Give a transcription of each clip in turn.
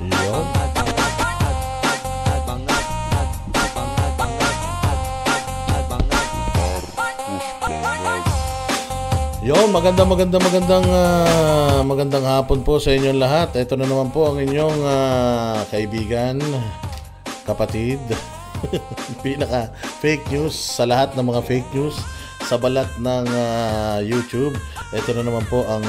Yun. Yun, magandang hapon po sa inyong lahat. Ito na naman po ang inyong kaibigan, kapatid, pinaka fake news sa lahat ng mga fake news sa balat ng YouTube. Ito na naman po ang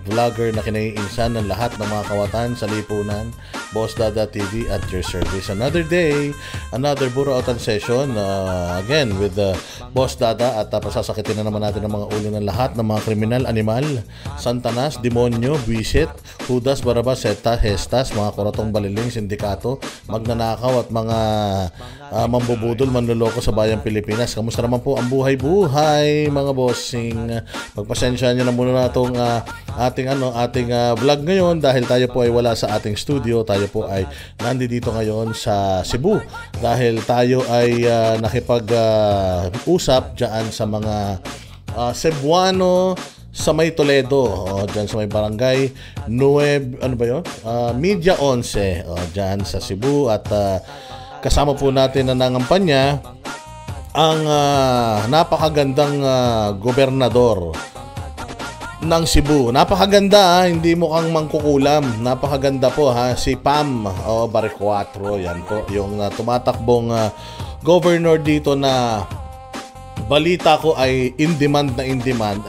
vlogger na kinaiinsan ng lahat ng mga kawatan sa lipunan, Boss Dada TV at your service. Another day, another Burautan session again with Boss Dada at pasasakitin na naman natin ang mga ulo ng lahat ng mga kriminal, animal, santanas, demonyo, buwisit, hudas, barabas, seta, hestas, mga kuratong baliling, sindikato, magnanakaw at mga mambubudol, manluloko sa bayang Pilipinas. Kamusta naman po ang buhay-buhay, mga bossing? Pagpasensya nyo na muna na itong ating vlog ngayon dahil tayo po ay wala sa ating studio. Tayo po ay nandito ngayon sa Cebu dahil tayo ay nakipag-usap dyan sa mga Cebuano sa may Toledo, dyan sa may barangay Media 11, dyan sa Cebu, at kasama po natin na nangampanya ang napakagandang gobernador ng Cebu. Napakaganda, hindi mukhang mangkukulam. Napakaganda po si Pam Barrecuatro. Yan po yung tumatakbong governor dito na balita ko ay in demand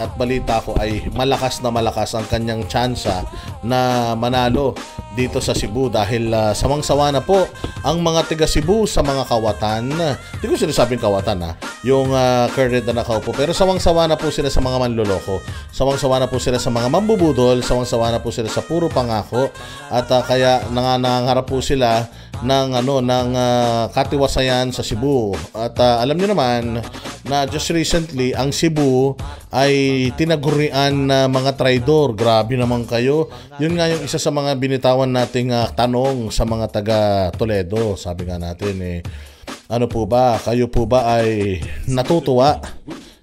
at balita ko ay malakas na malakas ang kanyang tsansa na manalo dito sa Cebu dahil sawang-sawa na po ang mga taga Cebu sa mga kawatan. Hindi ko sinasabing kawatan yung current na nakaupo, pero sawang-sawa na po sila sa mga manloloko, sawang-sawa na po sila sa mga mambubudol, sawang-sawa na po sila sa puro pangako, at kaya nangangarap po sila ng katiwasayan sa Cebu. At alam niyo naman na just recently ang Cebu ay tinagurian na mga traidor. Grabe naman kayo. Yun nga yung isa sa mga binitawan nating tanong sa mga taga Toledo. Sabi nga natin ano po ba, kayo po ba ay natutuwa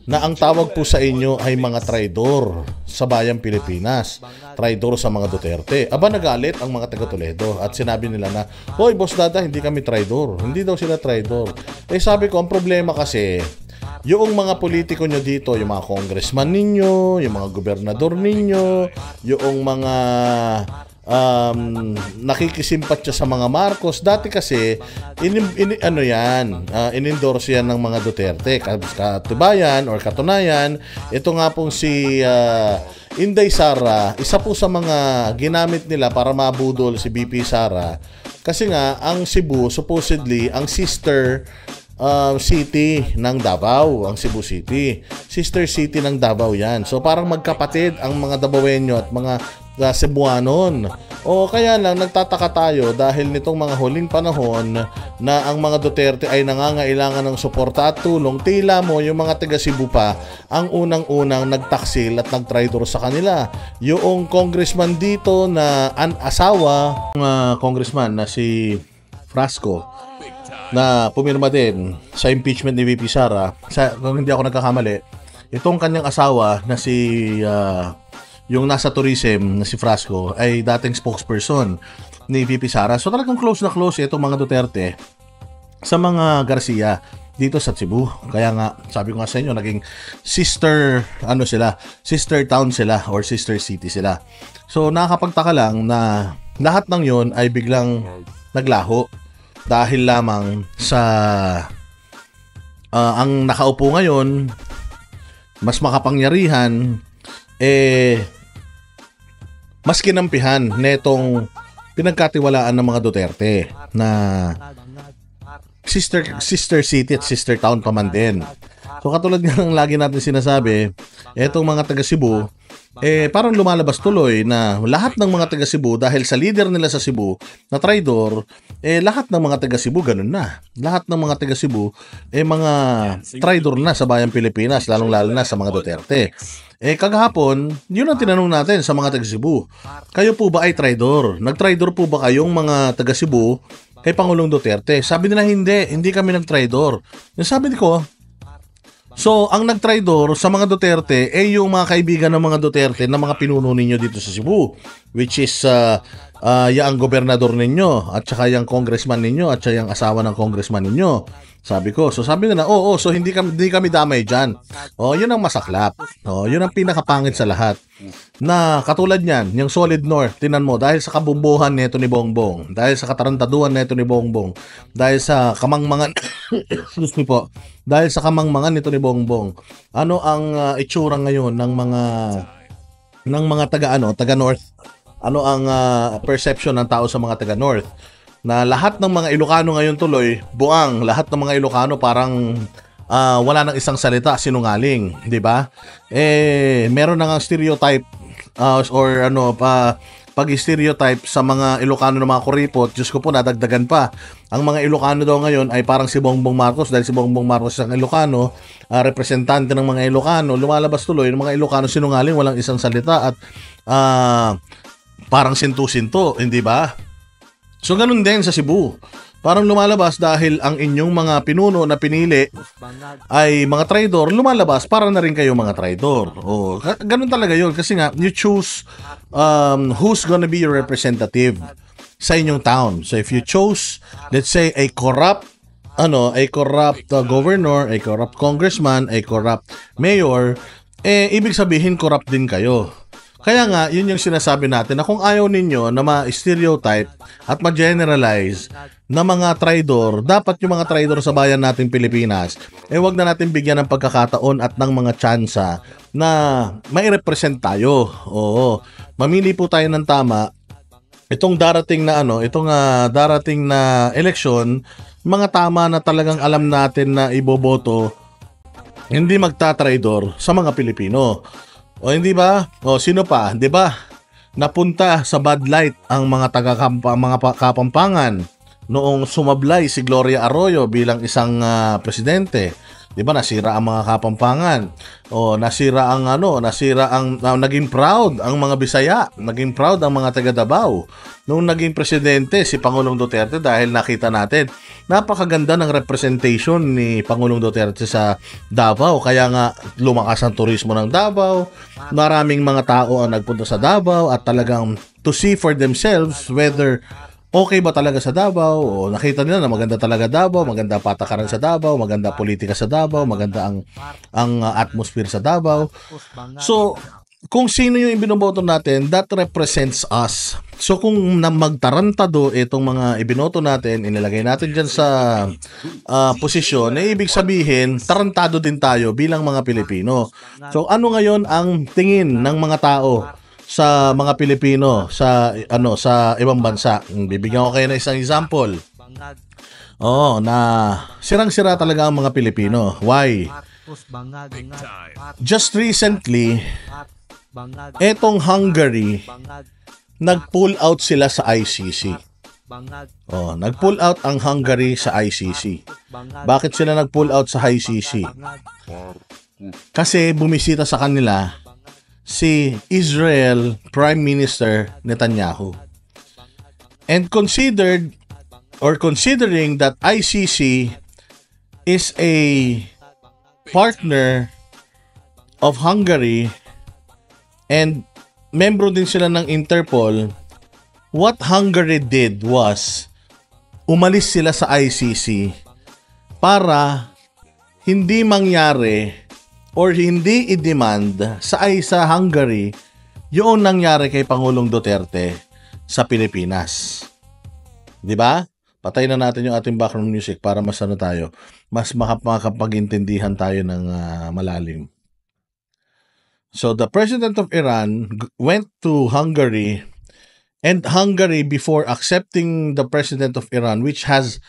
na ang tawag po sa inyo ay mga traidor sa bayang Pilipinas, traidor sa mga Duterte? Aba, nagalit ang mga taga Toledo at sinabi nila na, hoy Boss Dada, hindi kami traidor. Hindi daw sila traidor. Sabi ko, ang problema kasi yung mga politiko nyo dito, yung mga congressman ninyo, yung mga gobernador ninyo, yung mga nakikisimpatya sa mga Marcos. Dati kasi in-endorse yan ng mga Duterte. Katibayan or katunayan, ito nga pong si Inday Sara, isa po sa mga ginamit nila para mabudol si BP Sara. Kasi nga ang Cebu supposedly ang sister city ng Davao, ang Cebu City. Sister city ng Davao yan. So parang magkapatid ang mga Davaoenyo at mga Cebuanon. Kaya lang nagtataka tayo dahil nitong mga huling panahon na ang mga Duterte ay nangangailangan ng suporta at tulong, tila mo yung mga taga Cebu pa ang unang-unang nagtaksil at nagtraidor sa kanila. Yung congressman dito na asawa ng congressman na si Frasco na pumirma din sa impeachment ni VP Sara, kung hindi ako nagkakamali, itong kanyang asawa na si yung nasa tourism na si Frasco ay dating spokesperson ni VP Sara. So talagang close na close itong mga Duterte sa mga Garcia dito sa Cebu. Kaya nga, sabi ko nga sa inyo, naging sister town sila or sister city sila. So nakakapagtaka lang na lahat ng yon ay biglang naglaho dahil lamang sa ang nakaupo ngayon, mas makapangyarihan, mas kinampihan netong pinagkatiwalaan ng mga Duterte na sister city at sister town pa man din. So katulad nga ng lagi natin sinasabi, etong mga taga Cebu, parang lumalabas tuloy na lahat ng mga taga Cebu, dahil sa leader nila sa Cebu na traidor, lahat ng mga taga Cebu ganun na. Lahat ng mga taga Cebu mga traidor na sa bayang Pilipinas, lalong-lalo na sa mga Duterte. Kagahapon, yun ang tinanong natin sa mga taga Cebu. Kayo po ba ay traidor? Nag-traidor po ba kayong mga taga Cebu kay Pangulong Duterte? Sabi nila hindi kami nag-traidor. Sabi ko, so ang nag-traidor sa mga Duterte yung mga kaibigan ng mga Duterte na mga pinuno ninyo dito sa Cebu, which is yang gobernador ninyo at saka yung congressman ninyo at saka yung asawa ng congressman ninyo. Sabi ko. So sabi nila, oo, so hindi kami damay dyan. Yun ang masaklap. Yun ang pinakapangit sa lahat. Na katulad niyan, yung Solid North, tinan mo, dahil sa kabumbuhan nito ni Bongbong, dahil sa katarantaduhan nito ni Bongbong, dahil sa kamangmangan, excuse me po, dahil sa kamangmangan nito ni Bongbong, ano ang itsura ngayon ng mga taga North? Ano ang perception ng tao sa mga taga North? Na lahat ng mga Ilocano ngayon tuloy, buang, lahat ng mga Ilocano parang wala nang isang salita, sinungaling, 'di ba? Meron nang stereotype or pag-stereotype sa mga Ilocano ng mga kuripot. Diyos ko po, nadagdagan pa. Ang mga Ilocano daw ngayon ay parang si Bongbong Marcos, dahil si Bongbong Marcos ang Ilocano, representante ng mga Ilocano, lumalabas tuloy ng mga Ilocano sinungaling, walang isang salita at parang sinto-sinto, hindi ba? So ganun din sa Cebu. Parang lumalabas dahil ang inyong mga pinuno na pinili ay mga traidor, lumalabas para na rin kayo mga traidor. Ganun talaga yun. Kasi nga, you choose who's gonna be your representative sa inyong town. So if you chose, let's say, a corrupt governor, a corrupt congressman, a corrupt mayor, ibig sabihin corrupt din kayo. Kaya nga, yun yung sinasabi natin na kung ayaw ninyo na ma-stereotype at ma-generalize na mga traidor, dapat yung mga traidor sa bayan natin Pilipinas, wag na natin bigyan ng pagkakataon at ng mga tsansa na mai-represent tayo. Mamili po tayo ng tama. Itong darating na eleksyon, mga tama na talagang alam natin na iboboto, hindi magta-traidor sa mga Pilipino. Hindi ba? Sino pa? 'Di ba? Napunta sa bad light ang mga Kapampangan noong sumablay si Gloria Arroyo bilang isang presidente. 'Di ba, nasira ang mga Kapampangan. Naging proud ang mga Bisaya, naging proud ang mga taga Davao nung naging presidente si Pangulong Duterte, dahil nakita natin napakaganda ng representation ni Pangulong Duterte sa Davao. Kaya nga lumakas ang turismo ng Davao. Maraming mga tao ang nagpunta sa Davao at talagang to see for themselves whether okay ba talaga sa Davao, nakita nila na maganda talaga Davao, maganda patakaran sa Davao, maganda politika sa Davao, maganda ang atmosphere sa Davao. So, kung sino yung ibinoboto natin, that represents us. So, kung magtarantado itong mga ibinoto natin, inilagay natin dyan sa posisyon, ibig sabihin, tarantado din tayo bilang mga Pilipino. So, ano ngayon ang tingin ng mga tao sa mga Pilipino sa ibang bansa? Bibigyan ko kayo ng isang example. Na sirang-sira talaga ang mga Pilipino. Why? Just recently, etong Hungary, nag-pull out sila sa ICC. Nag-pull out ang Hungary sa ICC. Bakit sila nag-pull out sa ICC? Kasi bumisita sa kanila si Israel Prime Minister Netanyahu. And considering that ICC is a partner of Hungary and membro din sila ng Interpol, what Hungary did was umalis sila sa ICC para hindi mangyari or hindi i-demand sa Hungary yung nangyari kay Pangulong Duterte sa Pilipinas. 'Di ba? Patay na natin yung ating background music para mas makapag-intindihan tayo ng malalim. So the president of Iran went to Hungary, and Hungary, before accepting the president of Iran, which has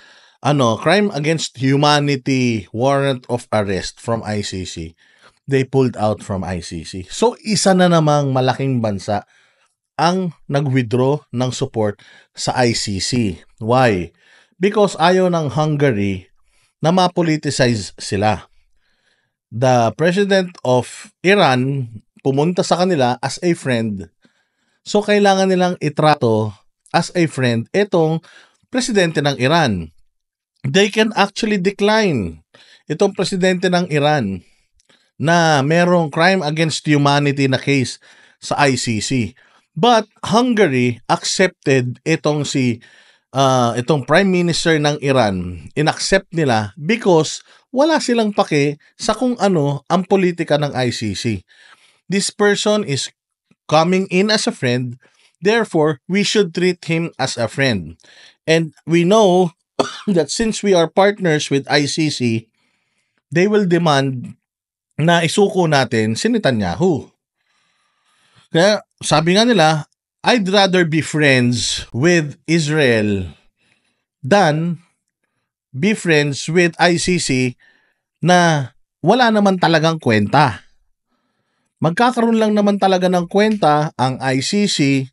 crime against humanity warrant of arrest from ICC, they pulled out from ICC. So isa na namang malaking bansa ang nag-withdraw ng support sa ICC. Why? Because ayaw ng Hungary na ma-politicize sila. The president of Iran pumunta sa kanila as a friend. So kailangan nilang itrato as a friend itong presidente ng Iran. They can actually decline itong presidente ng Iran na merong crime against humanity na case sa ICC. But Hungary accepted itong Prime Minister ng Iran. Inaccept nila because wala silang pake sa kung ano ang politika ng ICC. This person is coming in as a friend, therefore we should treat him as a friend. And we know that since we are partners with ICC, they will demand na isuko natin si Netanyahu. Kaya sabi nga nila, I'd rather be friends with Israel than be friends with ICC na wala naman talagang kwenta. Magkakaroon lang naman talaga ng kwenta ang ICC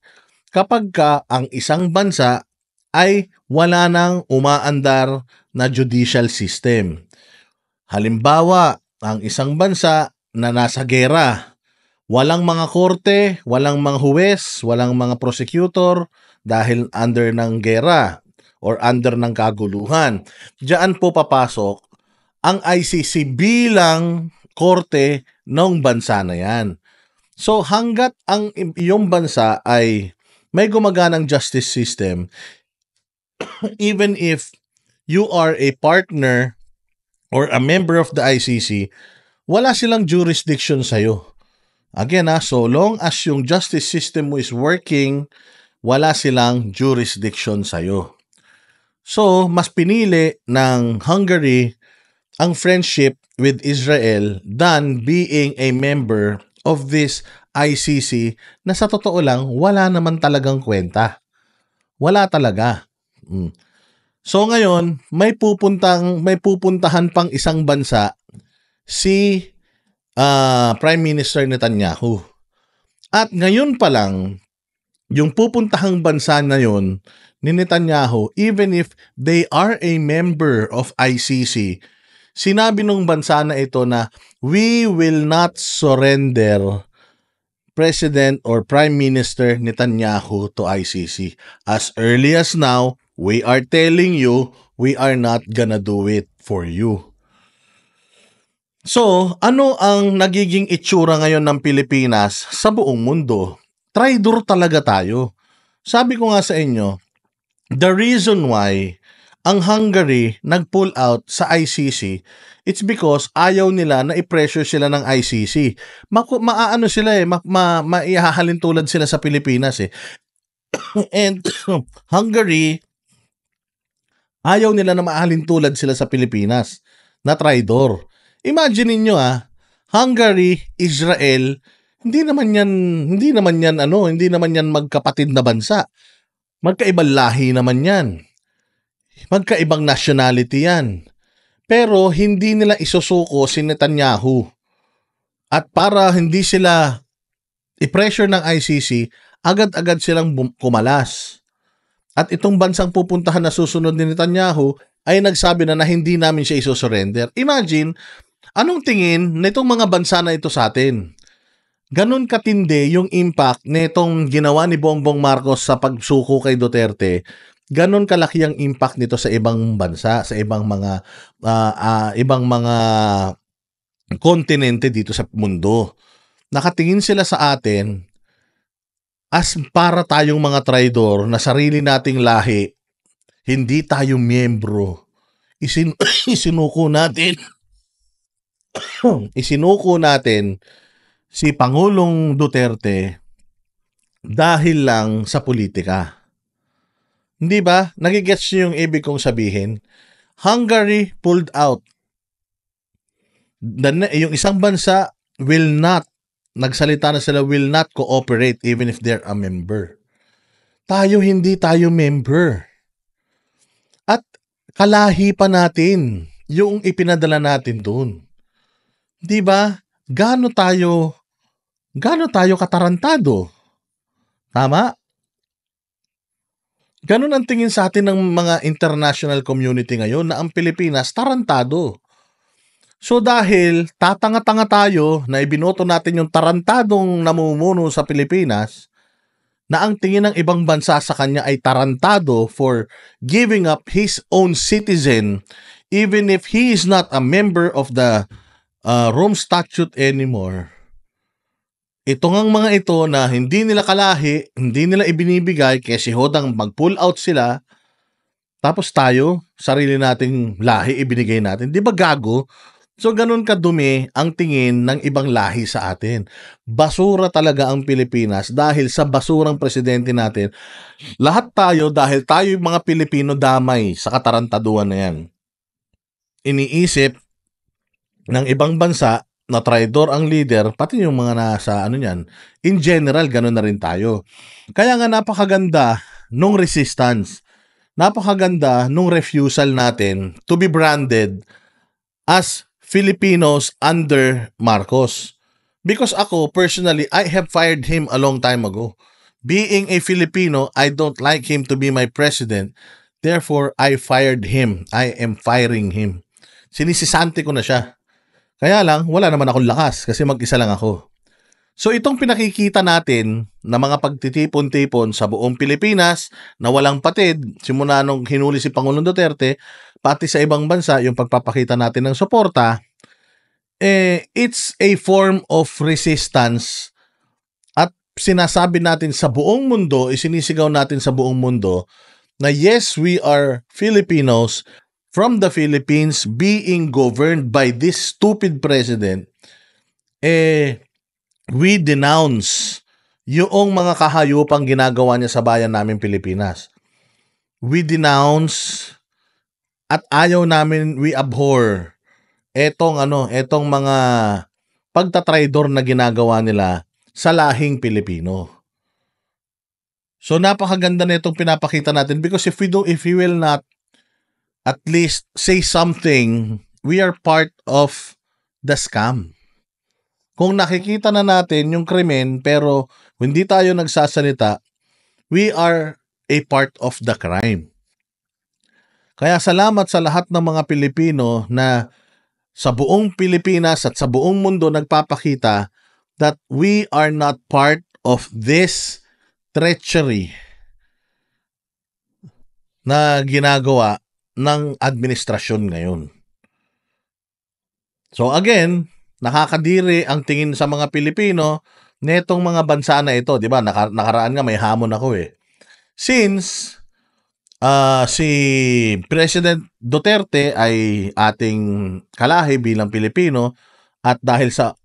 kapag ang isang bansa ay wala nang umaandar na judicial system. Halimbawa, ang isang bansa na nasa gera, walang mga korte, walang mga huwes, walang mga prosecutor dahil under ng gera or under ng kaguluhan. Diyan po papasok ang ICC bilang korte ng bansa na yan. So hanggat ang iyong bansa ay may gumaganang justice system, even if you are a partner or a member of the ICC, wala silang jurisdiction sa'yo. Again, so long as yung justice system mo is working, wala silang jurisdiction sa'yo. So, mas pinili ng Hungary ang friendship with Israel than being a member of this ICC na sa totoo lang, wala naman talagang kwenta. Wala talaga. So ngayon, may pupuntahan pang isang bansa si Prime Minister Netanyahu. At ngayon pa lang, yung pupuntahang bansa na yun ni Netanyahu, even if they are a member of ICC, sinabi nung bansa na ito na we will not surrender President or Prime Minister Netanyahu to ICC. As early as now, we are telling you we are not gonna do it for you. So, ano ang nagiging itsura ngayon ng Pilipinas sa buong mundo? Traidor talaga tayo. Sabi ko nga sa inyo, the reason why ang Hungary nag-pull out sa ICC, it's because ayaw nila na i-pressure sila ng ICC. Maaano sila maihahalin tulad sila sa Pilipinas eh. And Hungary, ayaw nila na maahalin tulad sila sa Pilipinas na traidor. Imagine niyo Hungary, Israel, hindi naman yan magkapatid na bansa. Magkaibang lahi naman yan. Magkaibang nationality yan. Pero hindi nila isusuko si Netanyahu. At para hindi sila i-pressure ng ICC, agad-agad silang kumalas. At itong bansang pupuntahan na susunod ni Netanyahu ay nagsabi na hindi namin siya isusurrender. Imagine, anong tingin nitong mga bansa na ito sa atin? Ganon katindi yung impact nitong ginawa ni Bongbong Marcos sa pagsuko kay Duterte. Ganon kalaki ang impact nito sa ibang bansa, sa ibang mga kontinente dito sa mundo. Nakatingin sila sa atin as para tayong mga traidor na sarili nating lahi, hindi tayo miyembro. Isinuko natin si Pangulong Duterte dahil lang sa politika. Hindi ba? Nagigets niyo yung ibig kong sabihin? Hungary pulled out. Yung isang bansa nagsalita na sila, will not cooperate even if they're a member. Hindi tayo member. At kalahi pa natin yung ipinadala natin doon. Di ba? Gaano tayo katarantado? Tama? Ganun ang tingin sa atin ng mga international community ngayon na ang Pilipinas tarantado. So dahil tatanga-tanga tayo na ibinoto natin yung tarantadong namumuno sa Pilipinas, na ang tingin ng ibang bansa sa kanya ay tarantado for giving up his own citizen even if he is not a member of the Rome Statute anymore, ito ngang mga ito na hindi nila kalahi, hindi nila ibinibigay, kaya si Hodang mag-pull out sila, tapos tayo, sarili nating lahi ibinigay natin. Di ba gago? So ganun kadumi ang tingin ng ibang lahi sa atin. Basura talaga ang Pilipinas dahil sa basurang presidente natin. Lahat tayo, dahil tayo yung mga Pilipino, damay sa katarantaduhan na yan. Iniisip ng ibang bansa na traidor ang leader, pati yung mga nasa ano niyan. In general, ganun na rin tayo. Kaya nga napakaganda nung resistance. Napakaganda nung refusal natin to be branded as Filipinos under Marcos. Because ako, personally, I have fired him a long time ago. Being a Filipino, I don't like him to be my president. Therefore, I fired him. I am firing him. Sinisisante ko na siya. Kaya lang, wala naman akong lakas kasi mag-isa lang ako. So itong pinakikita natin na mga pagtitipon-tipon sa buong Pilipinas na walang patid, simula nung hinuli si Pangulong Duterte, pati sa ibang bansa, yung pagpapakita natin ng suporta, it's a form of resistance at sinasabi natin sa buong mundo, isinisigaw natin sa buong mundo na yes, we are Filipinos from the Philippines being governed by this stupid president. We denounce yung mga kahayupang ginagawa niya sa bayan namin Pilipinas. We denounce at ayaw namin, we abhor etong mga pagtatraidor na ginagawa nila sa lahing Pilipino. So napakaganda nitong pinapakita natin because if we will not at least say something, we are part of the scam. Kung nakikita na natin yung krimen pero hindi tayo nagsasalita, we are a part of the crime. Kaya salamat sa lahat ng mga Pilipino na sa buong Pilipinas at sa buong mundo nagpapakita that we are not part of this treachery na ginagawa ng administrasyon ngayon. So again, nakakadiri ang tingin sa mga Pilipino netong mga bansa na ito, 'di ba? Nakaraan nga may hamon ako eh. Since si President Duterte ay ating kalahi bilang Pilipino at dahil sa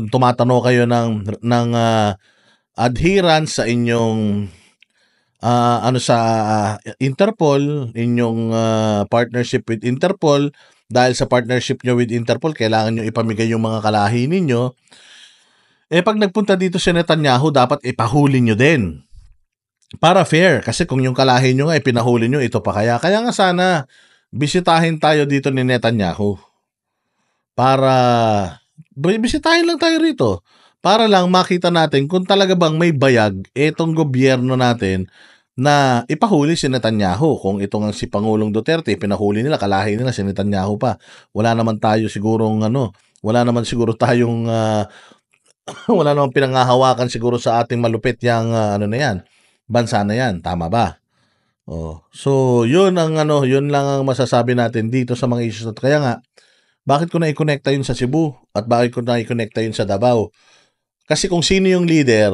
tumatano kayo ng adherence sa inyong sa Interpol, inyong partnership with Interpol, dahil sa partnership nyo with Interpol, kailangan nyo ipamigay yung mga kalahi ninyo. Pag nagpunta dito si Netanyahu, dapat ipahuli nyo din. Para fair, kasi kung yung kalahi nyo nga ipinahuli nyo, ito pa kaya. Kaya nga sana, bisitahin tayo dito ni Netanyahu. Bisitahin lang tayo rito. Para lang makita natin kung talaga bang may bayag itong gobyerno natin na ipahuli si Netanyahu. Kung ito nga si Pangulong Duterte, pinahuli nila, kalahi nila si Netanyahu pa. Wala naman tayo sigurong wala naman siguro tayong wala namang pinanghahawakan siguro sa ating malupit yang na yan, bansa na yan, tama ba? So yun lang ang masasabi natin dito sa mga issues. At kaya nga, bakit ko na i-connecta yun sa Cebu at bakit ko na i-connecta yun sa Davao? Kasi kung sino yung leader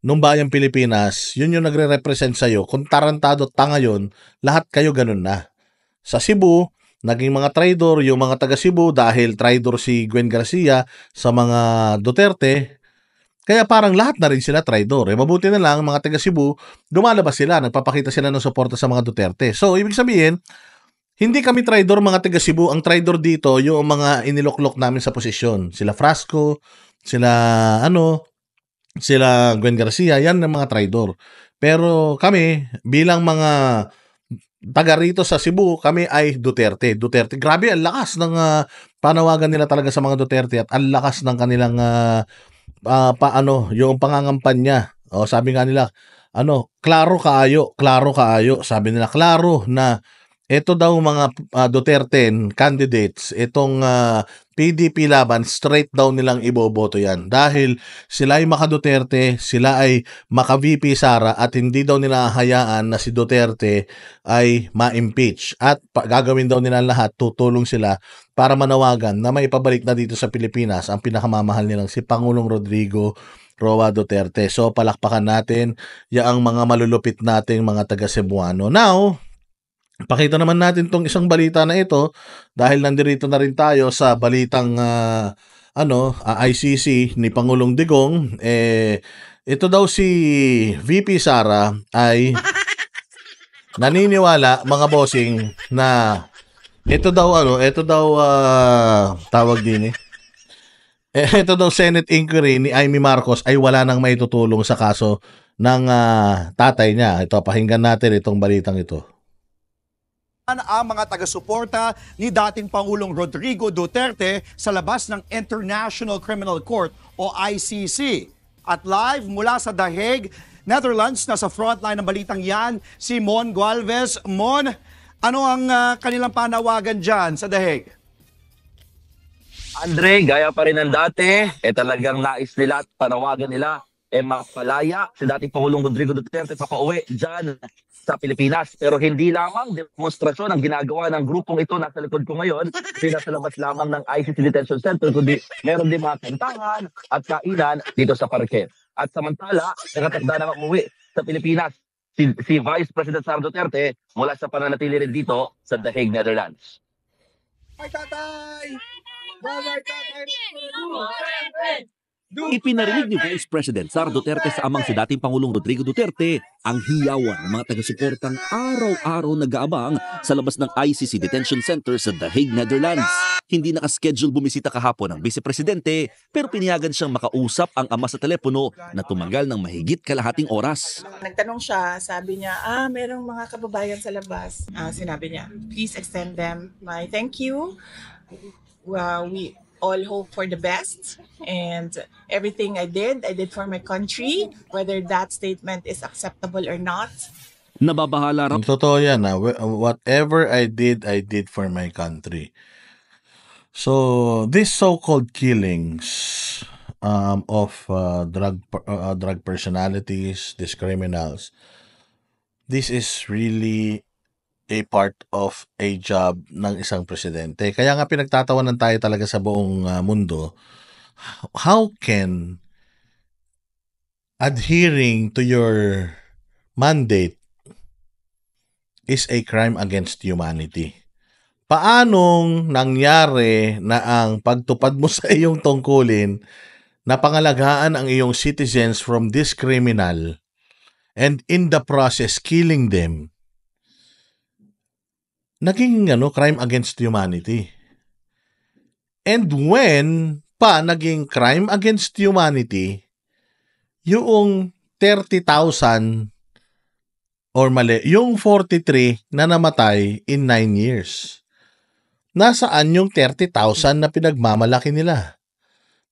nung bayang Pilipinas, yun yung nagre-represent sa'yo. Kung tarantado tanga yun, lahat kayo ganun na. Sa Cebu, naging mga traidor yung mga taga Cebu dahil traidor si Gwen Garcia sa mga Duterte. Kaya parang lahat na rin sila traidor. Mabuti na lang mga taga Cebu, lumalabas sila, nagpapakita sila ng suporta sa mga Duterte. So, ibig sabihin, hindi kami traidor mga taga Cebu. Ang traidor dito, yung mga iniloklok namin sa posisyon. Sila Frasco, sila Gwen Garcia, yan ang mga traidor. Pero kami, bilang mga taga rito sa Cebu, kami ay Duterte. Grabe, ang lakas ng panawagan nila talaga sa mga Duterte at ang lakas ng kanilang yung pangangampanya. Sabi nga nila, klaro kaayo. Sabi nila, klaro na ito daw mga Duterte candidates, itong PDP laban, straight down nilang iboboto yan. Dahil sila ay maka-Duterte, sila ay maka-VP Sara at hindi daw nila hayaan na si Duterte ay ma-impeach. At gagawin daw nila lahat, tutulong sila para manawagan na may pabalik na dito sa Pilipinas ang pinakamamahal nilang si Pangulong Rodrigo Roa Duterte. So palakpakan natin yaang mga malulupit nating mga taga Cebuano. Now, pakita naman natin tong isang balita na ito dahil nandirito na rin tayo sa balitang ICC ni Pangulong Digong. Ito daw si VP Sara ay naniniwala, mga bossing, na ito daw tawag din ito daw Senate inquiry ni Amy Marcos ay wala nang maitutulong sa kaso ng tatay niya. Ito, pakinggan natin itong balitang ito. Ang mga taga-suporta ni dating Pangulong Rodrigo Duterte sa labas ng International Criminal Court o ICC. At live mula sa The Hague, Netherlands, nasa frontline ng balitang yan, si Mon Gualvez. Mon, ano ang kanilang panawagan dyan sa The Hague? Andre, gaya pa rin ng dati, talagang nais nila at panawagan nila mapalaya si dating Pangulong Rodrigo Duterte papauwi dyan sa Pilipinas. Pero hindi lamang demonstrasyon ang ginagawa ng grupong ito nasa likod ko ngayon, nasa labas lamang ng ICC Detention Center, kundi meron din mga kantahan at kainan dito sa parke. At samantala, nakatakda na umuwi sa Pilipinas si Vice President Sara Duterte mula sa pananatili rin dito sa The Hague, Netherlands. Ay, tatay! Ipinarinig ni Vice President Sara Duterte sa amang si dating Pangulong Rodrigo Duterte ang hiyawan ng mga taga-suportang araw-araw nag-aabang sa labas ng ICC Detention Center sa The Hague, Netherlands. Hindi nakaschedule bumisita kahapon ang Vice Presidente pero piniyagan siyang makausap ang ama sa telepono na tumagal ng mahigit kalahating oras. Nagtanong siya, sabi niya, merong mga kababayan sa labas. Sinabi niya, please extend them my thank you. We all hope for the best, and everything I did for my country, whether that statement is acceptable or not. Nababahala raw. Totoo yan. Whatever I did for my country. So, these so-called killings of drug personalities, these criminals, this is really a part of a job ng isang presidente. Kaya nga pinagtatawanan tayo talaga sa buong mundo. How can adhering to your mandate is a crime against humanity? Paanong nangyari na ang pagtupad mo sa iyong tungkulin na pangalagaan ang iyong citizens from this criminal and in the process killing them, naging crime against humanity? And when pa naging crime against humanity, yung 30,000 or mali, yung 43 na namatay in 9 years. Nasaan yung 30,000 na pinagmamalaki nila?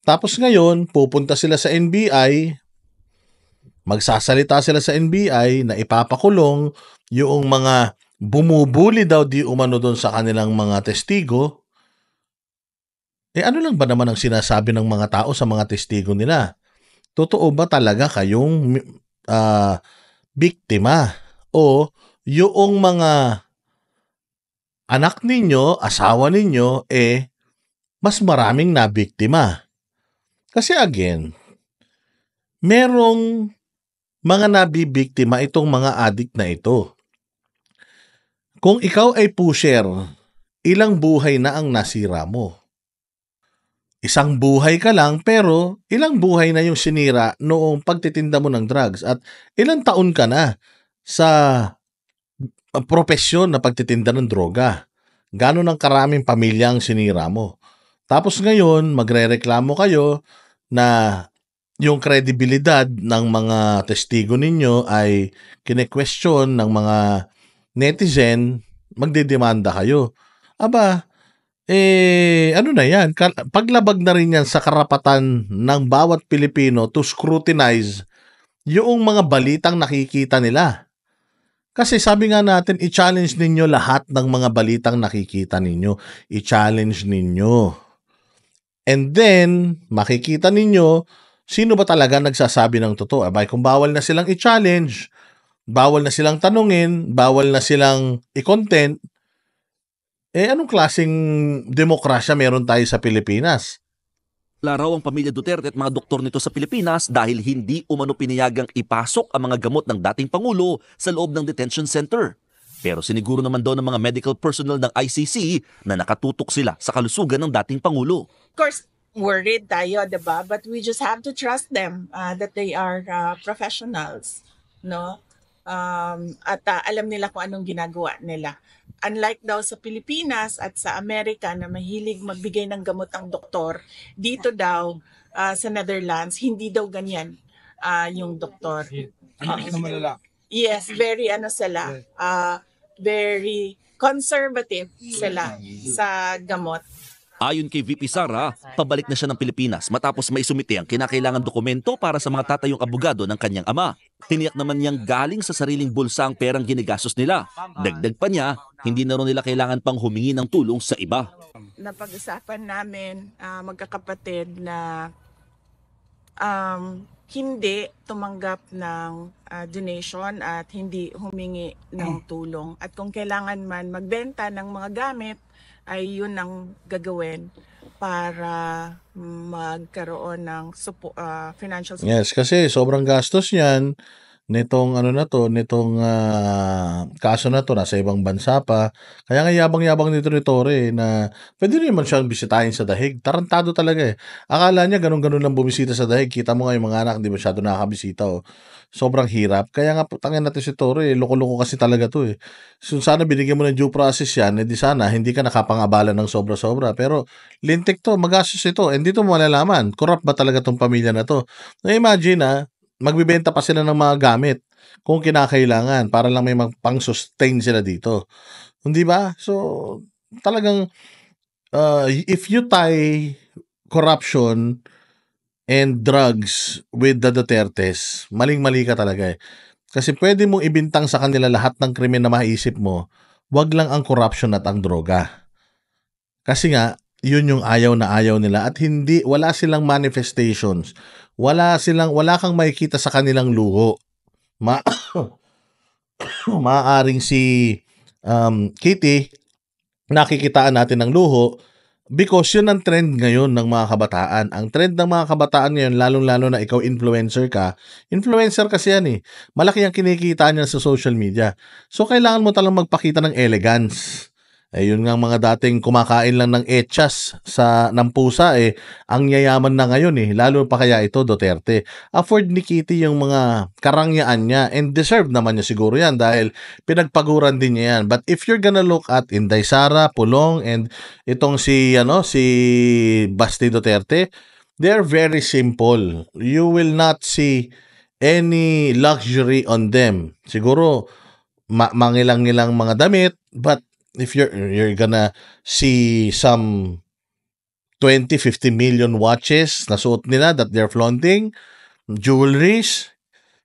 Tapos ngayon, pupunta sila sa NBI, magsasalita sila sa NBI na ipapakulong yung mga bumubuli daw di umano doon sa kanilang mga testigo. Ano lang ba naman ang sinasabi ng mga tao sa mga testigo nila? Totoo ba talaga kayong biktima? O yung mga anak ninyo, asawa ninyo, mas maraming nabiktima? Kasi again, merong mga nabibiktima itong mga adik na ito. Kung ikaw ay pusher, ilang buhay na ang nasira mo? Isang buhay ka lang pero ilang buhay na yung sinira noong pagtitinda mo ng drugs at ilang taon ka na sa propesyon na pagtitinda ng droga. Gano'n ang karaming pamilya ang sinira mo. Tapos ngayon, magrereklamo kayo na yung kredibilidad ng mga testigo ninyo ay kine-question ng mga netizen, magdedemanda kayo. Aba, ano na yan? Paglabag na rin yan sa karapatan ng bawat Pilipino to scrutinize yung mga balitang nakikita nila. Kasi sabi nga natin, i-challenge ninyo lahat ng mga balitang nakikita ninyo. I-challenge ninyo. And then, makikita ninyo, sino ba talaga nagsasabi ng totoo? Abay, kung bawal na silang i-challenge, bawal na silang tanungin, bawal na silang i-content, anong klaseng demokrasya meron tayo sa Pilipinas? Laraw ang pamilya Duterte at mga doktor nito sa Pilipinas dahil hindi umano pinayagang ipasok ang mga gamot ng dating Pangulo sa loob ng detention center. Pero siniguro naman daw ng mga medical personnel ng ICC na nakatutok sila sa kalusugan ng dating Pangulo. Of course, worried tayo, diba? But we just have to trust them that they are professionals, no? At alam nila kung anong ginagawa nila. Unlike daw sa Pilipinas at sa Amerika na mahilig magbigay ng gamot ang doktor, dito daw sa Netherlands, hindi daw ganyan yung doktor. Yes, very very conservative sila sa gamot. Ayon kay VP Sara, pabalik na siya ng Pilipinas matapos may sumite ang kinakailangan dokumento para sa mga tatayong abogado ng kanyang ama. Tiniyak naman niyang galing sa sariling bulsa ang perang ginigastos nila. Dagdag pa niya, hindi na rin nila kailangan pang humingi ng tulong sa iba. Napag-usapan namin magkakapatid na hindi tumanggap ng donation at hindi humingi ng tulong. At kung kailangan man magbenta ng mga gamit, ay yun ang gagawin para magkaroon ng financial support. Yes, kasi sobrang gastos niyan nitong kaso na to, nasa ibang bansa pa. Kaya nga yabang-yabang nito ni Torre na pwede rin man siyang bisitahin sa Dahig. Tarantado talaga eh. Akala niya ganun-ganun lang bumisita sa Dahig. Kita mo nga yung mga anak, hindi masyado nakakabisita oh. Sobrang hirap. Kaya nga tangin natin si Torre, loko-loko kasi talaga to eh. So sana binigyan mo ng due process yan, di sana hindi ka nakapangabala ng sobra-sobra. Pero lintik to, magastos ito. And dito mo malalaman, corrupt ba talaga tong pamilya na to? Na-imagine magbibenta pa sila ng mga gamit kung kinakailangan para lang may pang-sustain sila dito. Hindi ba? So talagang if you tie corruption and drugs with the Dutertes, maling-mali ka talaga eh. Kasi pwede mong ibintang sa kanila lahat ng krimen na maisip mo, wag lang ang corruption at ang droga. Kasi nga, yun yung ayaw na ayaw nila at wala silang manifestations. Wala kang makikita sa kanilang luho. Maaaring si Kitty, nakikitaan natin ng luho, because yun ang trend ngayon ng mga kabataan. Ang trend ng mga kabataan ngayon, lalong-lalo na ikaw influencer ka. Influencer kasi yan eh. Malaki ang kinikita niya sa social media. So, kailangan mo talang magpakita ng elegance. Yun nga mga dating kumakain lang ng echas ng pusa ang yayaman na ngayon lalo pa kaya ito Duterte. Afford ni Kitty yung mga karangyaan niya and deserve naman niya siguro yan dahil pinagpaguran din niya yan. But if you're gonna look at Inday Sara, Pulong and itong si Basti Duterte, they're very simple. You will not see any luxury on them. Siguro mangilang-ngilang mga damit, but if you're gonna see some 20-50 million watches na suot nila that they're flaunting, jewelries.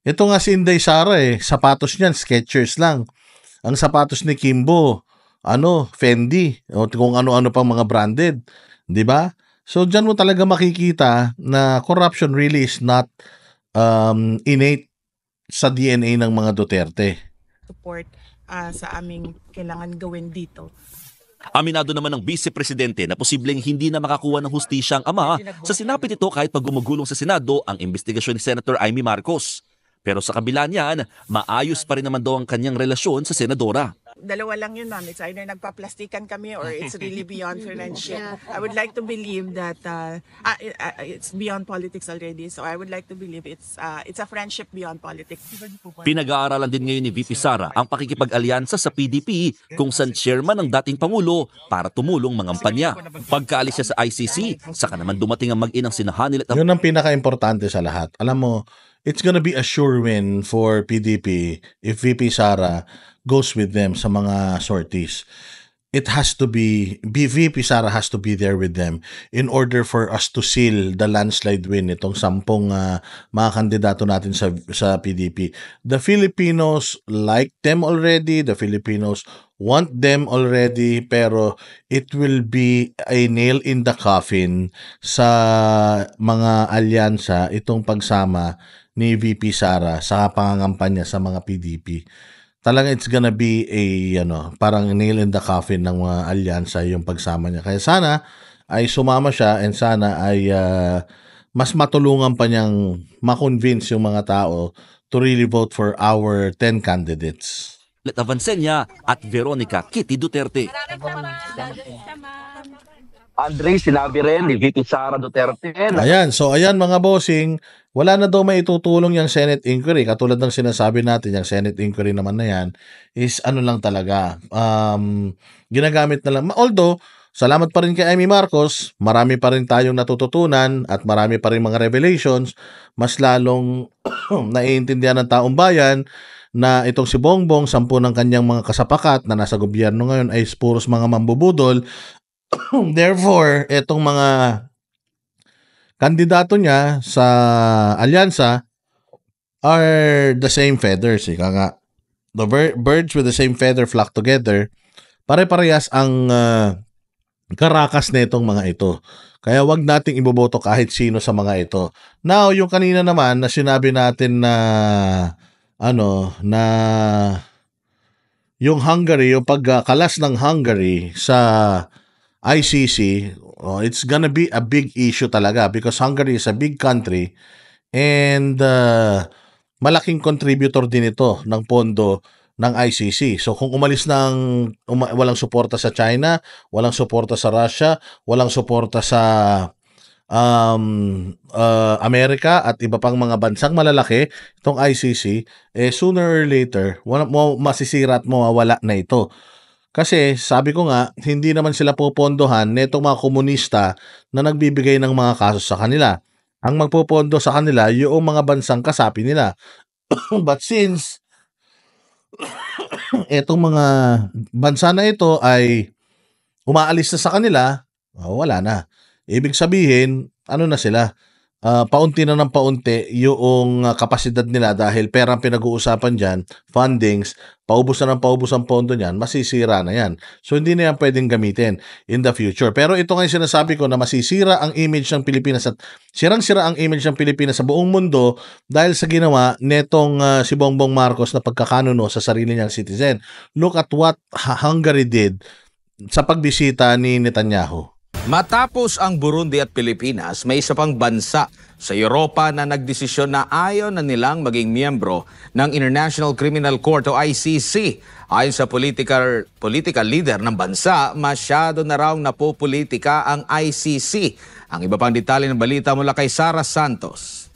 Ito nga si Inday Sara sapatos niyan, Skechers lang. Ang sapatos ni Kimbo, Fendi, o kung ano-ano pang mga branded. Di ba? So, dyan mo talaga makikita na corruption really is not innate sa DNA ng mga Duterte. Support sa aming kailangan gawin dito. Aminado naman ng Vice Presidente na posibleng hindi na makakuha ng hustisya ang ama sa sinapit ito kahit pag gumugulong sa Senado ang investigasyon ni Senator Amy Marcos. Pero sa kabila niyan, maayos pa rin naman daw ang kanyang relasyon sa senadora. Dalawa lang yun, ma'am. It's either nagpa-plastikan kami or it's really beyond friendship. I would like to believe that it's beyond politics already. So I would like to believe it's a friendship beyond politics. Pinag-aaralan din ngayon ni VP Sara ang pakikipag-alyansa sa PDP kung saan chairman ng dating Pangulo para tumulong mangampanya. Pagkaalis siya sa ICC, saka naman dumating ang mag-inang sinahanil at yun ang pinaka-importante sa lahat. Alam mo, it's gonna be a sure win for PDP if VP Sara goes with them sa mga sorties. it has to be, VP Sara has to be there with them in order for us to seal the landslide win itong 10 mga kandidato natin sa PDP. The Filipinos like them already, the Filipinos want them already, pero it will be a nail in the coffin sa mga alyansa itong pagsama ni VP Sara sa pangangampanya sa mga PDP. Talagang it's gonna be a parang nail in the coffin ng mga alyansa yung pagsama niya. Kaya sana ay sumama siya and sana ay mas matulungan pa niyang ma-convince yung mga tao to really vote for our 10 candidates. Let Avancenia at Veronica Kitty Duterte. Andre, sinabi rin ni VP Sara Duterte na Ayan, so ayan mga bossing, wala na daw may itutulong yung Senate inquiry. Katulad ng sinasabi natin, yung Senate inquiry naman na yan is lang talaga. Ginagamit na lang. Although, salamat pa rin kay Amy Marcos, marami pa rin tayong natututunan at marami pa rin mga revelations, mas lalong naiintindihan ng taong bayan na itong si Bongbong, 10 ng kanyang mga kasapakat na nasa gobyerno ngayon ay puros mga mambubudol. Therefore, itong mga kandidato niya sa alyansa are the same feathers. Ika nga, the birds with the same feather flock together. Pare-parehas ang karakas na itong mga ito. Kaya wag nating iboboto kahit sino sa mga ito. Now, yung kanina naman na sinabi natin na yung Hungary, yung pagkalas ng Hungary sa ICC, it's gonna be a big issue talaga because Hungary is a big country and malaking contributor din ito ng pondo ng ICC. So kung umalis walang suporta sa China, walang suporta sa Russia, walang suporta sa Amerika at iba pang mga bansang malalaki, itong ICC, sooner or later, masisira at mawawala na ito. Kasi sabi ko nga, hindi naman sila popondohan netong mga komunista na nagbibigay ng mga kaso sa kanila. Ang magpopondo sa kanila, yung mga bansang kasapi nila. But since etong mga bansa na ito ay umaalis na sa kanila, wala na. Ibig sabihin, na sila? Paunti na ng paunti yung kapasidad nila dahil perang pinag-uusapan dyan, fundings, paubos na ng paubos ang pondo niyan, masisira na yan. So hindi na yan pwedeng gamitin in the future. Pero ito nga yung sinasabi ko na masisira ang image ng Pilipinas at sirang-sira ang image ng Pilipinas sa buong mundo dahil sa ginawa netong si Bongbong Marcos na pagkakanuno sa sarili niyang citizen. Look at what Hungary did sa pagbisita ni Netanyahu. Matapos ang Burundi at Pilipinas, may isa pang bansa sa Europa na nagdesisyon na ayaw na nilang maging miyembro ng International Criminal Court o ICC. Ayon sa political leader ng bansa, masyado na raw napopolitika ang ICC. Ang iba pang detalye ng balita mula kay Sara Santos.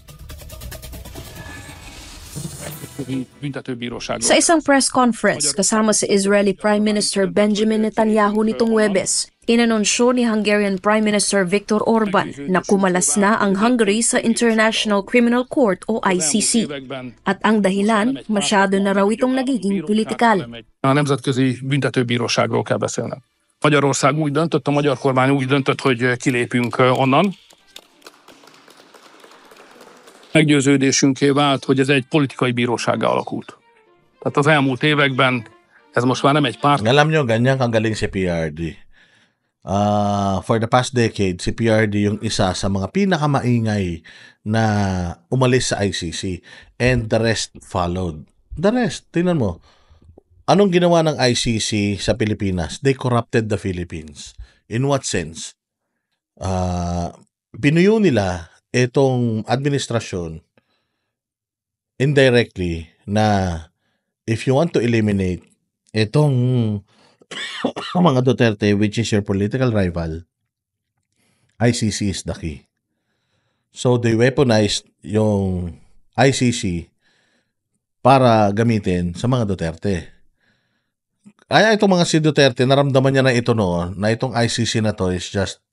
Sa isang press conference kasama si Israeli Prime Minister Benjamin Netanyahu nitong Huwebes, inanunsyo ni Hungarian Prime Minister Viktor Orban na kumalas na ang Hungary sa International Criminal Court o ICC. At ang dahilan, masyado na raw itong nagiging politikal. A Nemzetközi Büntetőbíróságról kell beszélnem. Magyarország úgy döntött, a magyar kormány úgy döntött, hogy kilépünk onnan. Meggyőződésünké vált, hogy ez egy politikai bírósággá alakult. Tehát az elmúlt években ez most már nem egy párt. Alam nyo, ganyan kang galing si PRD. For the past decade, si PRD yung isa sa mga pinakamaingay na umalis sa ICC and the rest followed. The rest, tingnan mo. Anong ginawa ng ICC sa Pilipinas? They corrupted the Philippines. In what sense? Binuyo nila itong administrasyon indirectly na if you want to eliminate itong mga Duterte, which is your political rival, ICC is the key. So they weaponized yung ICC para gamitin sa mga Duterte. Kaya itong mga si Duterte, naramdaman niya na ito noon, na itong ICC na to is just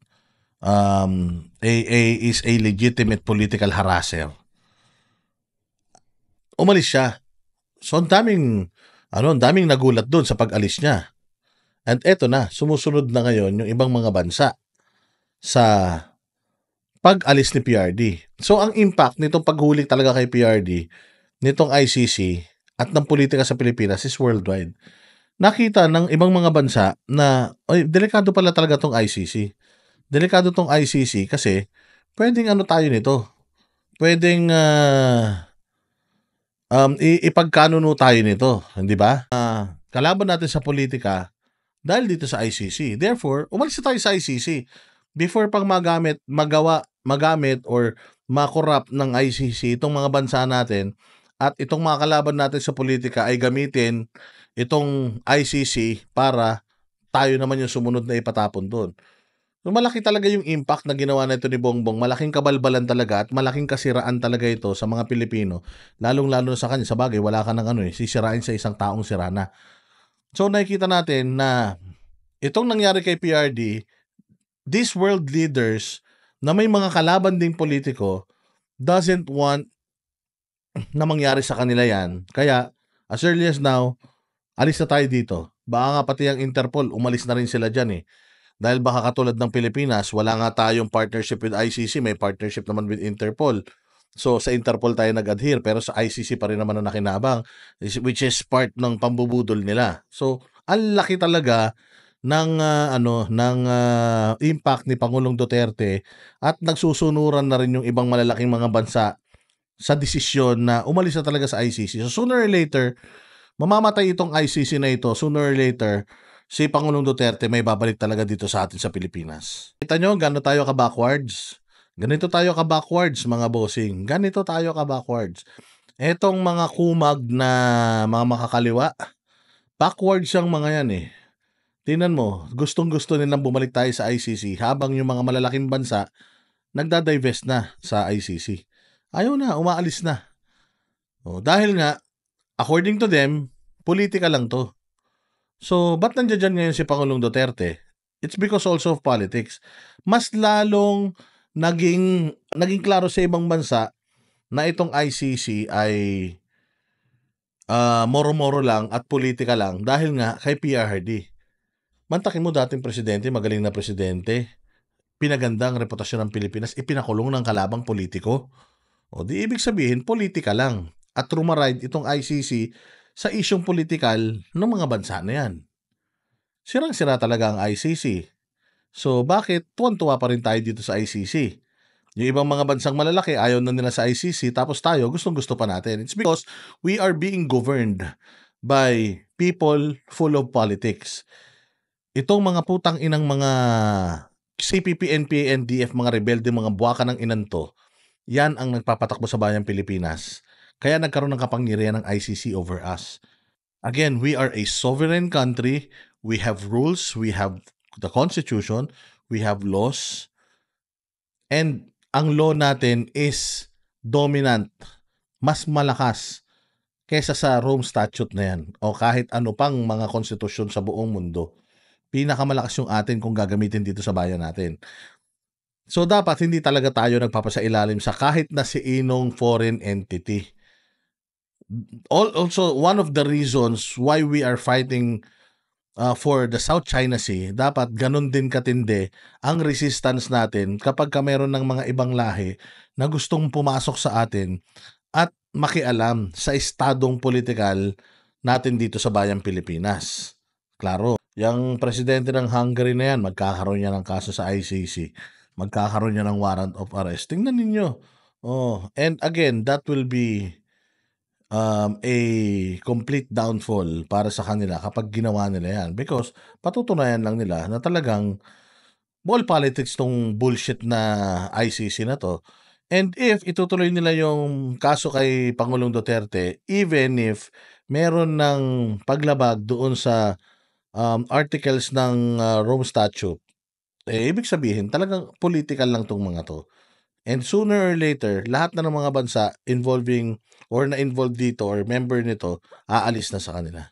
is a legitimate political harasser. Umalis siya. So ang daming nagulat doon sa pag-alis niya. And eto na, sumusunod na ngayon yung ibang mga bansa sa pag-alis ni PRD. So ang impact nitong paghuli talaga kay PRD, nitong ICC at ng politika sa Pilipinas is worldwide. Nakita ng ibang mga bansa na delikado pala talaga tong ICC. Delikado tong ICC kasi pwedeng ano tayo nito. Pwedeng ipagkanuno tayo nito, hindi ba? Kalaban natin sa politika dahil dito sa ICC. Therefore, umalis na tayo sa ICC. Before pang magamit or makorrupt ng ICC itong mga bansa natin at itong mga kalaban natin sa politika ay gamitin itong ICC para tayo naman yung sumunod na ipatapon doon. So, malaki talaga yung impact na ginawa na ito ni Bongbong. Malaking kabalbalan talaga at malaking kasiraan talaga ito sa mga Pilipino. Lalong-lalo sa kanya. Sa bagay, wala ka ng sisirain sa isang taong sira na. So nakikita natin na itong nangyari kay PRD, these world leaders na may mga kalaban ding politiko doesn't want na mangyari sa kanila yan. Kaya, as early as now, alis na tayo dito. Baka nga pati ang Interpol, umalis na rin sila dyan eh. Dahil baka katulad ng Pilipinas, wala nga tayong partnership with ICC, may partnership naman with Interpol. So sa Interpol tayo nag-adhere, pero sa ICC pa rin naman ang nakinabang, which is part ng pambubudol nila. So ang laki talaga ng impact ni Pangulong Duterte at nagsusunuran na rin yung ibang malalaking mga bansa sa desisyon na umalis na talaga sa ICC. So sooner or later, mamamatay itong ICC na ito. Sooner or later, si Pangulong Duterte may babalik talaga dito sa atin sa Pilipinas. Kita nyo, gano'n tayo ka-backwards? Ganito tayo ka-backwards, mga bossing. Ganito tayo ka-backwards. Etong mga kumag na mga makakaliwa, backwards yung mga yan eh. Tingnan mo, gustong-gusto nilang bumalik tayo sa ICC habang yung mga malalaking bansa nagda-divest na sa ICC. Ayaw na, umaalis na. Dahil nga, according to them, politika lang to. So, ba't nandiyan dyan ngayon si Pangulong Duterte? It's because also of politics. Mas lalong naging klaro sa ibang bansa na itong ICC ay moro-moro lang at politika lang dahil nga kay PRD. Mantakin mo dating presidente, magaling na presidente, pinaganda ang reputasyon ng Pilipinas, ipinakulong ng kalabang politiko. O di ibig sabihin, politika lang. At rumaride itong ICC sa isyong politikal ng mga bansa na yan. Sirang-sira talaga ang ICC. So bakit tuwan-tuwa pa rin tayo dito sa ICC? Yung ibang mga bansang malalaki ayaw na nila sa ICC tapos tayo gustong-gusto pa natin. It's because we are being governed by people full of politics. Itong mga putang inang mga CPP, NPA, NDF, mga rebelde, mga buwaka ng inanto, yan ang nagpapatakbo sa bayang Pilipinas. Kaya nagkaroon ng kapangyarihan ng ICC over us. Again, we are a sovereign country. We have rules. We have the Constitution. We have laws. And ang law natin is dominant. Mas malakas kaysa sa Rome Statute na yan. O kahit ano pang mga konstitusyon sa buong mundo. Pinakamalakas yung atin kung gagamitin dito sa bayan natin. So dapat hindi talaga tayo nagpapasailalim sa kahit na si inong foreign entity. Also, one of the reasons why we are fighting for the South China Sea, dapat ganun din katindi ang resistance natin kapag meron ng mga ibang lahi na gustong pumasok sa atin at makialam sa estadong politikal natin dito sa bayang Pilipinas. Klaro, yung presidente ng Hungary na yan, magkakaroon niya ng kaso sa ICC. Magkakaroon niya ng warrant of arrest. Tingnan ninyo. And again, that will be a complete downfall para sa kanila kapag ginawa nila yan. Because patutunayan lang nila na talagang ball politics tong bullshit na ICC na to. And if itutuloy nila yung kaso kay Pangulong Duterte, even if meron ng paglabag doon sa articles ng Rome Statute, ibig sabihin talagang political lang tong mga to. And sooner or later, lahat na ng mga bansa involving or na-involved dito or member nito, aalis na sa kanila.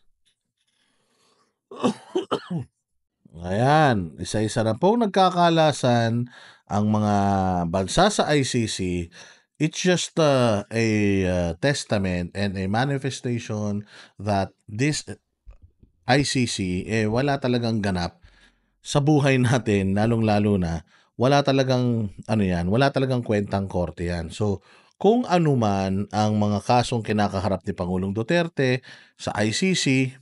Ayan, isa-isa na po nagkakalasan ang mga bansa sa ICC. It's just a testament and a manifestation that this ICC, wala talagang ganap sa buhay natin, lalong-lalo na, wala talagang, wala talagang kwentang korte yan. So, kung ano man ang mga kasong kinakaharap ni Pangulong Duterte sa ICC,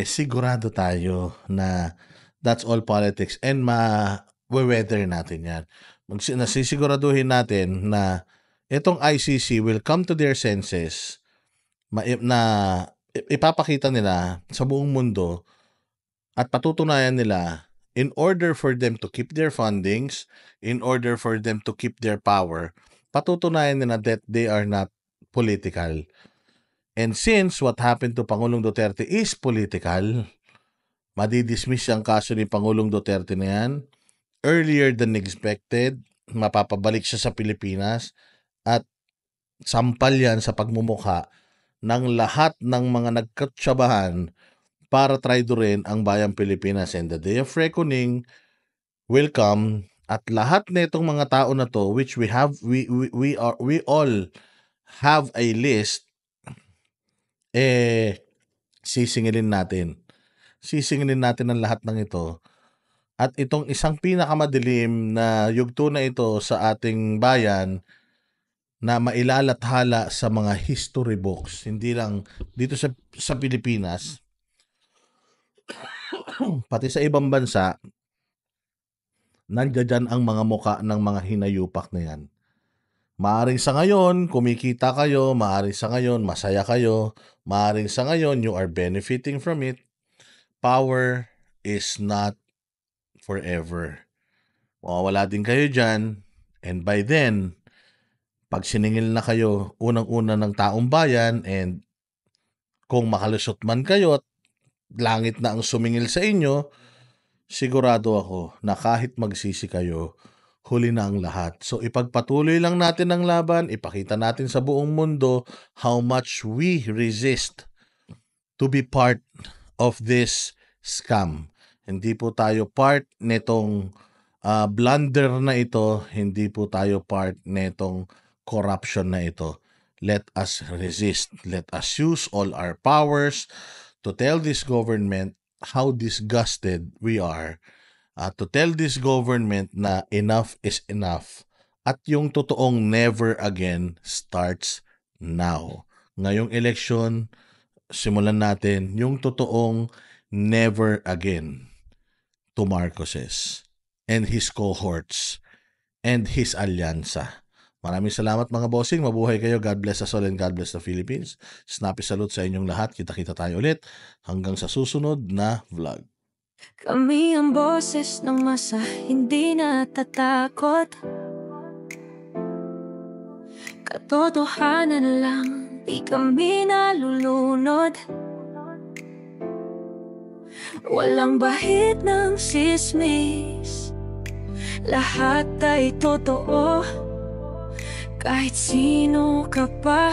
sigurado tayo na that's all politics and ma-weather natin yan. Nasisiguraduhin natin na itong ICC will come to their senses na ipapakita nila sa buong mundo at patutunayan nila in order for them to keep their fundings, in order for them to keep their power, patutunayan nila that they are not political. And since what happened to Pangulong Duterte is political, madidismiss ang kaso ni Pangulong Duterte na yan earlier than expected, mapapabalik siya sa Pilipinas at sampal yan sa pagmumukha ng lahat ng mga nagkatsabahan para traidorin ang bayang Pilipinas. And the day of reckoning will come at lahat nitong mga tao na to, which we all have a list, sisingilin natin. Sisingilin natin ang lahat ng ito. At itong isang pinakamadilim na yugto na ito sa ating bayan na mailalathala sa mga history books, hindi lang dito sa Pilipinas, pati sa ibang bansa, nandiyan ang mga muka ng mga hinayupak na yan. Maaring sa ngayon, kumikita kayo, maaring sa ngayon, masaya kayo, maaring sa ngayon, you are benefiting from it. Power is not forever. Mawawala din kayo dyan, and by then, pag siningil na kayo unang-una ng taong bayan and kung makalusot man kayo at langit na ang sumingil sa inyo, sigurado ako na kahit magsisi kayo, huli na ang lahat. So ipagpatuloy lang natin ang laban, ipakita natin sa buong mundo how much we resist to be part of this scam. Hindi po tayo part netong blunder na ito, hindi po tayo part netong corruption na ito. Let us resist. Let us use all our powers to tell this government how disgusted we are. To tell this government na enough is enough. At yung totoong never again starts now. Ngayong eleksyon, simulan natin yung totoong never again to Marcoses and his cohorts and his alyansa. Maraming salamat mga bossing. Mabuhay kayo. God bless us all and God bless the Philippines. Snappy salute sa inyong lahat. Kita-kita tayo ulit hanggang sa susunod na vlog. Kami ang boses ng masa, hindi natatakot. Katotohanan lang, di kami nalulunod. Walang bahid ng sismis, lahat ay totoo. Kahit sino ka pa,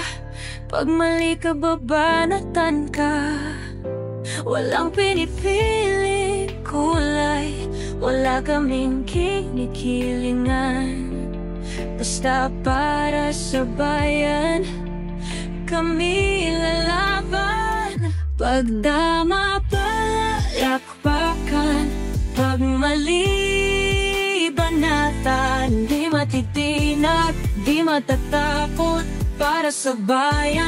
pag mali ka babanatan ka. Walang pinipili kulay, wala kaming kinikilingan. Basta para sa bayan, kami lalaban. Pagdama palakpakan, pag mali banatan, di matitinag, di matatakot para sa bayan.